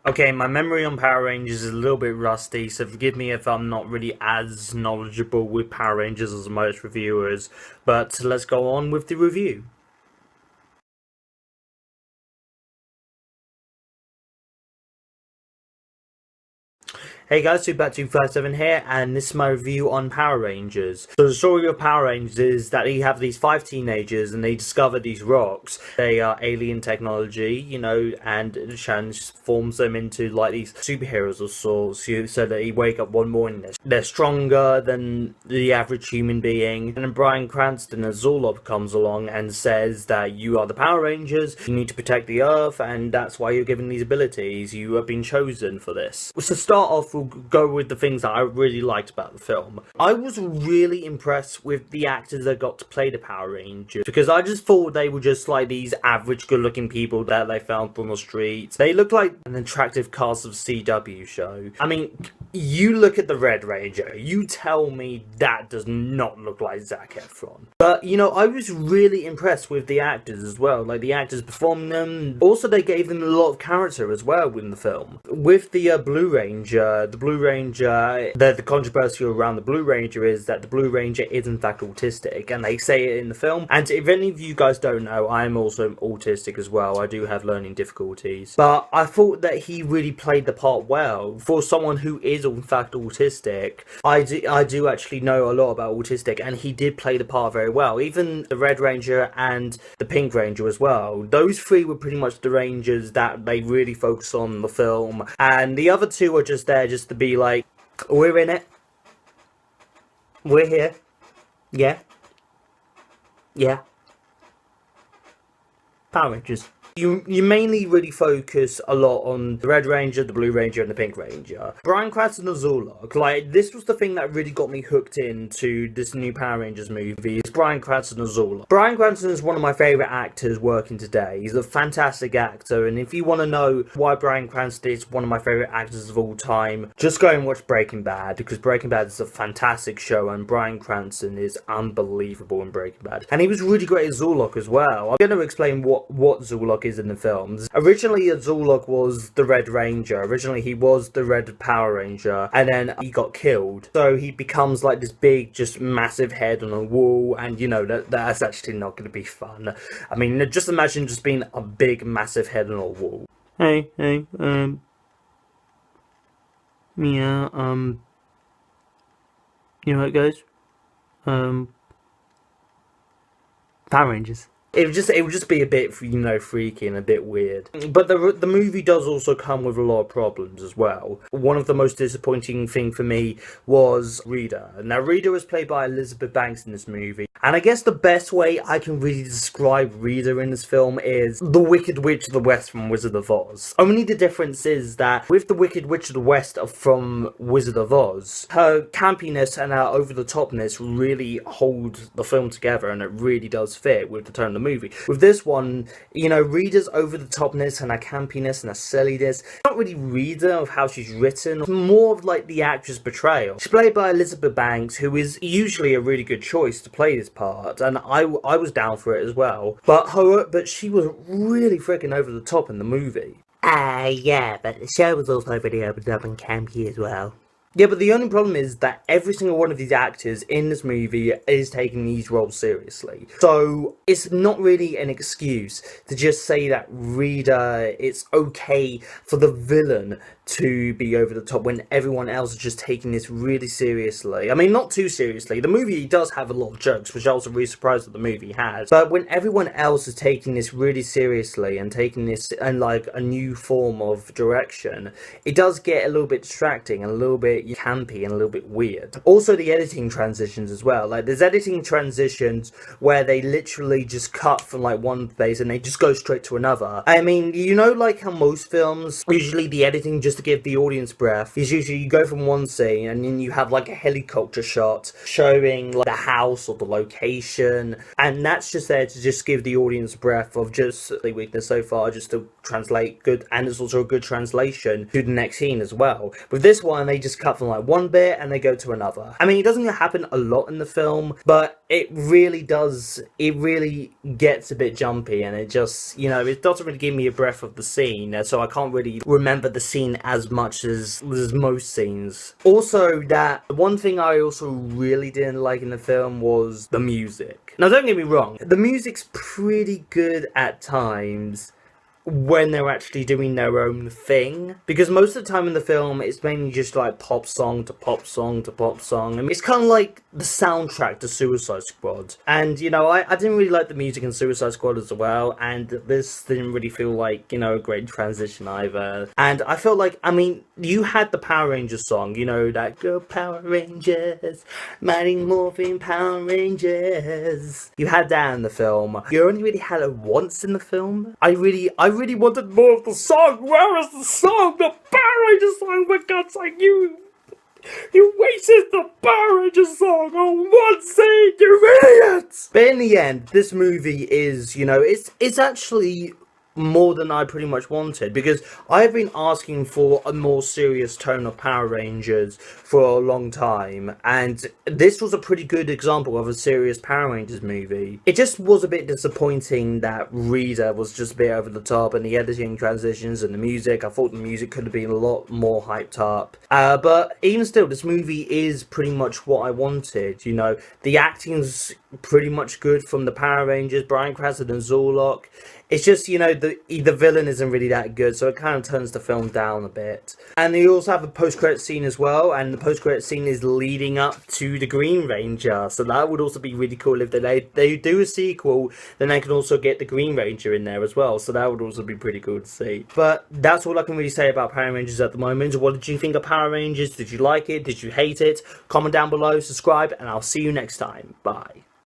Okay, my memory on Power Rangers is a little bit rusty, so forgive me if I'm not really as knowledgeable with Power Rangers as most reviewers, but let's go on with the review. Hey guys, SuperBat257 here, and this is my review on Power Rangers. So the story of Power Rangers is that you have these 5 teenagers and they discover these rocks. They are alien technology, and it transforms them into like these superheroes of sorts, so that they wake up one morning, they're stronger than the average human being. And then Bryan Cranston as Zolov comes along and says that you are the Power Rangers, you need to protect the Earth, and that's why you're given these abilities, you have been chosen for this. So to start off, we'll go with the things that I really liked about the film. I was really impressed with the actors that got to play the Power Rangers, because I just thought they were just like these average good looking people that they found on the streets. They look like an attractive cast of CW show. I mean, you look at the Red Ranger, you tell me that does not look like Zac Efron. But, I was really impressed with the actors as well. Like, the actors performing them. Also, they gave them a lot of character as well in the film. With the Blue Ranger, the controversy around the Blue Ranger is that the Blue Ranger is in fact autistic, and they say it in the film. And if any of you guys don't know, I'm also autistic as well. I do have learning difficulties. But I thought that he really played the part well. For someone who is in fact autistic, I do actually know a lot about autistic, and he did play the part very well. Even the Red Ranger and the Pink Ranger as well. Those three were pretty much the Rangers that they really focus on in the film. And the other two are just there just to be like, we're in it. We're here. Yeah. Yeah. Power Rangers. You mainly really focus a lot on the Red Ranger, the Blue Ranger, and the Pink Ranger. Bryan Cranston as Zolok, like, this was the thing that really got me hooked into this new Power Rangers movie, is Bryan Cranston as Zolok. Bryan Cranston is one of my favourite actors working today. He's a fantastic actor, and if you want to know why Bryan Cranston is one of my favourite actors of all time, just go and watch Breaking Bad, because Breaking Bad is a fantastic show, and Bryan Cranston is unbelievable in Breaking Bad. And he was really great as Zolok as well. I'm going to explain what Zolok is in the films. Originally, Zolok was the Red Ranger. Originally, he was the Red Power Ranger, and then he got killed. So he becomes like this big, just massive head on a wall, and that's actually not going to be fun. I mean, just imagine just being a big, massive head on a wall. Hey, yeah, you know what, guys? Power Rangers. It would just be a bit, freaky and a bit weird. But the movie does also come with a lot of problems as well. One of the most disappointing thing for me was Rita. Now, Rita was played by Elizabeth Banks in this movie. And I guess the best way I can really describe Rita in this film is the Wicked Witch of the West from Wizard of Oz. Only the difference is that with the Wicked Witch of the West from Wizard of Oz, her campiness and her over-the-topness really hold the film together, and it really does fit with the tone of the movie. With this one, Rita's over-the-topness and her campiness and her silliness, not really Rita of how she's written, more of like the actress portrayal. She's played by Elizabeth Banks, who is usually a really good choice to play this part, and I was down for it as well. But she was really freaking over the top in the movie. Yeah, but the show was also really over the top and campy as well. Yeah, but the only problem is that every single one of these actors in this movie is taking these roles seriously. So it's not really an excuse to just say that Rita, it's okay for the villain to be over the top when everyone else is just taking this really seriously. I mean, not too seriously. The movie does have a lot of jokes, which I was really surprised that the movie has. But when everyone else is taking this really seriously and taking this in like a new form of direction, it does get a little bit distracting and a little bit campy and a little bit weird. Also, the editing transitions as well. Like, there's editing transitions where they literally just cut from like one place and they just go straight to another. I mean, like how most films, usually the editing just to give the audience breath is usually you go from one scene and then you have like a helicopter shot showing like the house or the location, and that's just there to just give the audience breath of just the weakness so far, just to translate good, and it's also a good translation to the next scene as well. With this one, they just cut start from like one bit and they go to another. I mean, it doesn't happen a lot in the film, but it really gets a bit jumpy, and it just, you know, it doesn't really give me a breath of the scene, so I can't really remember the scene as much as most scenes. Also, that one thing I also really didn't like in the film was the music. Now, don't get me wrong, the music's pretty good at times when they're actually doing their own thing, because most of the time in the film it's mainly just like pop song to pop song to pop song, and it's kind of like the soundtrack to Suicide Squad. And you know, I didn't really like the music in Suicide Squad as well, and this didn't really feel like, you know, a great transition either. And I felt like, I mean, you had the Power Rangers song, you know, that "Go Power Rangers, Mighty Morphin Power Rangers." You had that in the film. You only really had it once in the film. I really wanted more of the song. Where is the song? The Power Rangers song? For God's sake, you wasted the Power Rangers song on one scene, you idiots! But in the end, this movie is, you know, it's actually more than I pretty much wanted, because I've been asking for a more serious tone of Power Rangers for a long time, and this was a pretty good example of a serious Power Rangers movie. It just was a bit disappointing that Rita was just a bit over the top, and the editing transitions and the music, I thought the music could have been a lot more hyped up. But even still, this movie is pretty much what I wanted, you know. The acting's pretty much good from the Power Rangers, Bryan Cranston and Zorlok. It's just, you know, the villain isn't really that good, so it kind of turns the film down a bit. And you also have a post-credit scene as well, and the post-credit scene is leading up to the Green Ranger, so that would also be really cool if they do a sequel. Then they can also get the Green Ranger in there as well, so that would also be pretty cool to see. But that's all I can really say about Power Rangers at the moment. What did you think of Power Rangers? Did you like it? Did you hate it? Comment down below, subscribe, and I'll see you next time. Bye.